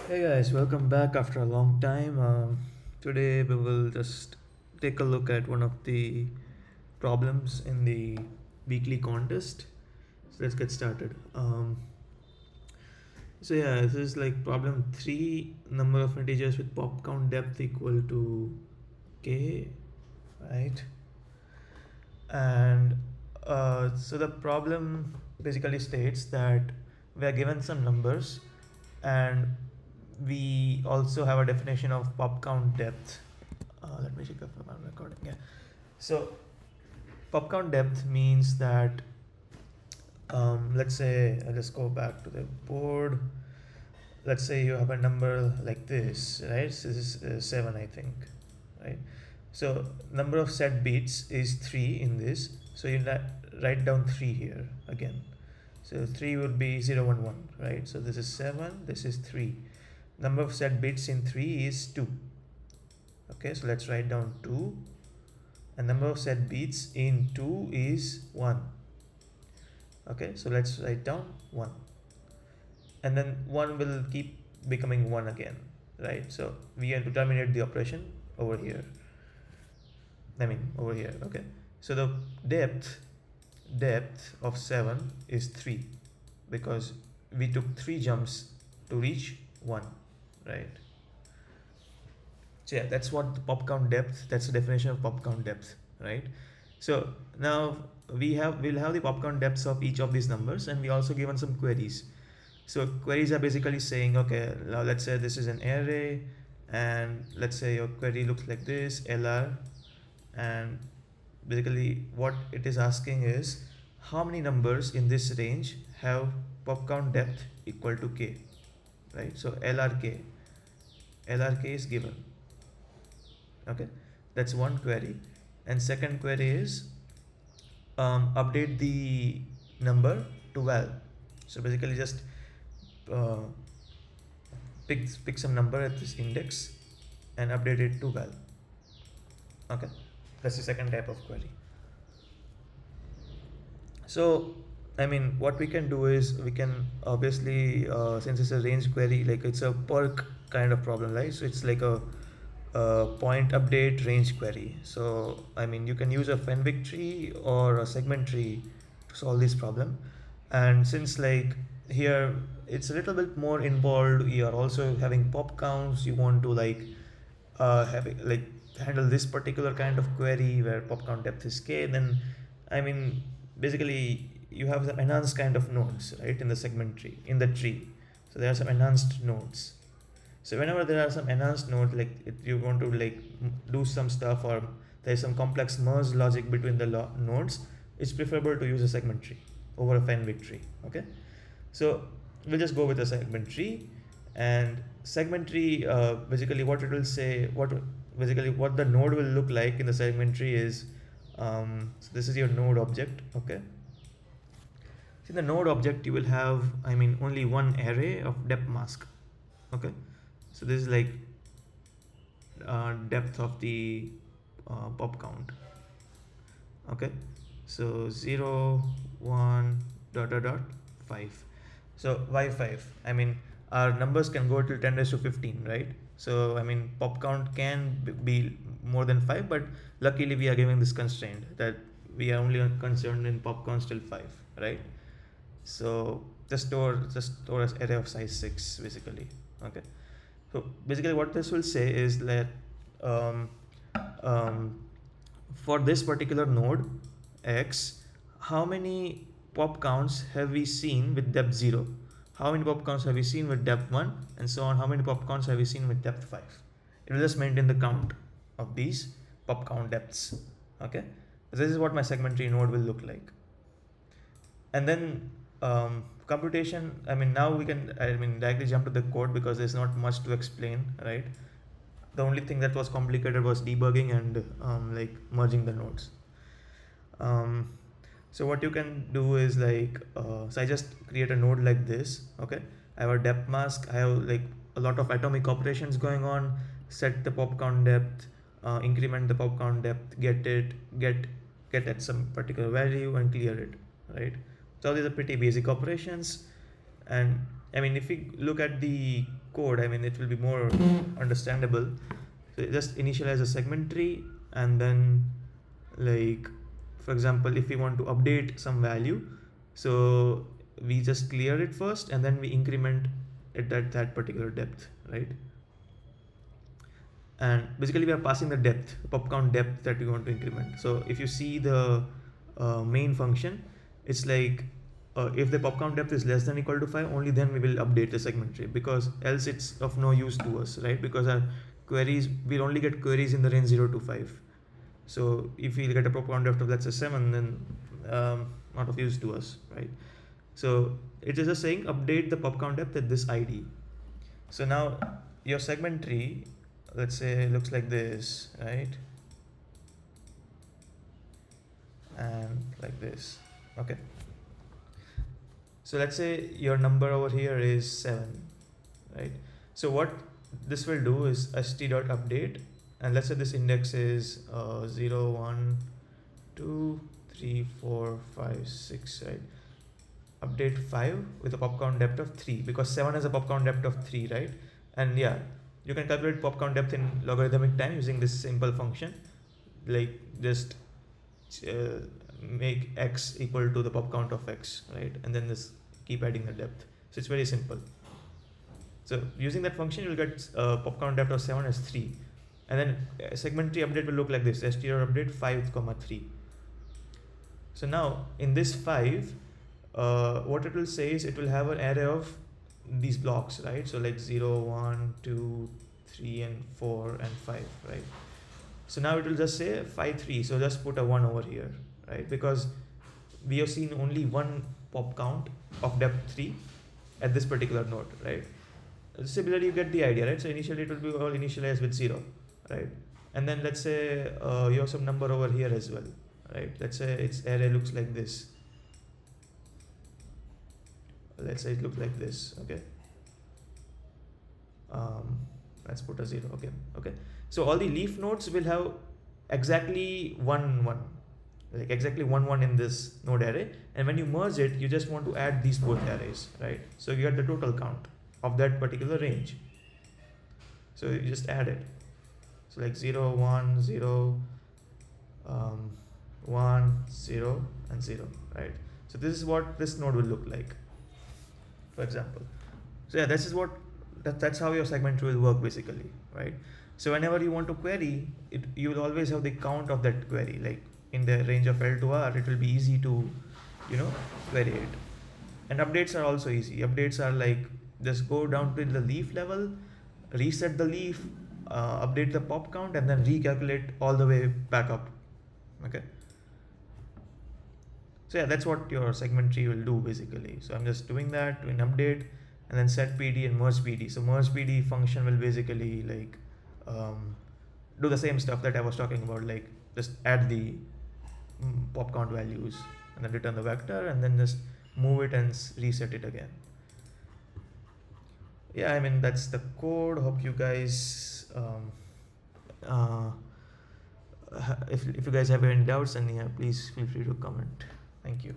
Hey guys, welcome back after a long time. Today we will just take a look at one of the problems in the weekly contest. So let's get started. This is like problem 3, number of integers with pop count depth equal to k, right? And so the problem basically states that we are given some numbers and we also have a definition of pop count depth. Let me check if I'm recording. Yeah. So pop count depth means that let's say I'll just go back to the board. Let's say you have a number like this, right? So this is 7, I think, right? So number of set bits is 3 in this. So you write down 3 here again. So 3 would be 0, 1, 1, right? So this is 7, this is 3. Number of set bits in 3 is 2. Okay, so let's write down 2. And number of set bits in 2 is 1. Okay, so let's write down 1. And then 1 will keep becoming 1 again, right? So we have to terminate the operation over here. Over here. Okay, so the depth of 7 is 3 because we took 3 jumps to reach 1, right? So yeah, that's what the pop count depth, that's the definition of pop count depth, right? So now we'll have the pop count depths of each of these numbers, and we also given some queries. So queries are basically saying, okay, now let's say this is an array, and let's say your query looks like this, LR, and basically what it is asking is how many numbers in this range have pop count depth equal to k, right? So LRK is given. Okay, that's one query. And second query is update the number to val. So basically just uh, pick some number at this index and update it to val. Okay, that's the second type of query. So what we can do is we can obviously since it's a range query, like it's a perk kind of problem, right? So it's like a point update range query. So you can use a Fenwick tree or a segment tree to solve this problem. And since like here it's a little bit more involved, you are also having pop counts, you want to handle this particular kind of query where pop count depth is k, then basically you have some enhanced kind of nodes, right, in the segment tree, in the tree. So there are some enhanced nodes. So whenever there are some enhanced nodes, like you want to do some stuff, or there is some complex merge logic between the nodes, it's preferable to use a segment tree over a Fenwick tree. Okay, so we'll just go with a segment tree. And segment tree, basically what it will say, what the node will look like in the segment tree is, so this is your node object. Okay, in the node object you will have only one array of depth mask. Okay, so this is like depth of the pop count. Okay, so 0, 1, dot dot dot 5. So why 5? Our numbers can go till 10 raised to 15, right? So pop count can be more than 5, but luckily we are giving this constraint that we are only concerned in pop count till 5, right? So just store as array of size 6 basically. Okay, so basically what this will say is that um, um, for this particular node x, how many pop counts have we seen with depth 0, how many pop counts have we seen with depth 1, and so on, how many pop counts have we seen with depth 5. It will just maintain the count of these pop count depths. Okay, this is what my segment tree node will look like. And then computation, now we can directly jump to the code because there's not much to explain, right? The only thing that was complicated was debugging and merging the nodes. So what you can do is so I just create a node like this. Okay, I have a depth mask, I have like a lot of atomic operations going on, set the pop count depth, increment the pop count depth, get at some particular value and clear it, right? So these are pretty basic operations. And I mean, if we look at the code, I mean, it will be more understandable. So just initialize a segment tree, and then, like, for example, if we want to update some value, so we just clear it first, and then we increment it at that particular depth, right? And basically we are passing the depth, pop count depth that we want to increment. So if you see the main function, it's like if the pop count depth is less than equal to 5, only then we will update the segment tree, because else it's of no use to us, right? Because our queries, we'll only get queries in the range 0 to 5. So if we get a pop count depth of, let's say, 7, then not of use to us, right? So it is just saying update the pop count depth at this ID. So now your segment tree, let's say, looks like this, right? And like this. Okay. So let's say your number over here is 7, right? So what this will do is st.update, and let's say this index is 0, 1, 2, 3, 4, 5, 6, right? Update 5 with a pop count depth of 3, because 7 has a pop count depth of 3, right? And yeah, you can calculate pop count depth in logarithmic time using this simple function, like just make x equal to the pop count of x, right? And then just keep adding the depth. So it's very simple. So using that function, you'll get pop count depth of 7 as 3, and then segment tree update will look like this: str update 5, 3. So now in this 5, what it will say is it will have an array of these blocks, right? So like 0, 1, 2, 3, and 4, and 5, right? So now it will just say 5, 3. So just put a 1 over here, right? Because we have seen only one pop count of depth 3 at this particular node, right? Similarly, you get the idea, right? So initially it will be all initialized with 0, right? And then let's say you have some number over here as well, right? Let's say its array looks like this. Let's say it looks like this, okay? Let's put a 0, okay. So all the leaf nodes will have exactly 1, 1, like exactly 1, 1 in this node array. And when you merge it, you just want to add these both arrays, right? So you get the total count of that particular range. So you just add it. So like 0, 1, 0, 1, 0, and 0, right? So this is what this node will look like, for example. So yeah, this is what that's how your segment tree will work basically, right? So whenever you want to query it, you will always have the count of that query, like in the range of L to R. It will be easy to, query it. And updates are also easy. Updates are like just go down to the leaf level, reset the leaf, update the pop count, and then recalculate all the way back up. Okay. So yeah, that's what your segment tree will do basically. So I'm just doing that, doing update, and then set PD and merge PD. So merge PD function will basically like do the same stuff that I was talking about, like just add the pop count values and then return the vector, and then just move it and reset it again. Yeah, I mean, that's the code. Hope you guys if you guys have any doubts, then yeah, please feel free to comment. Thank you.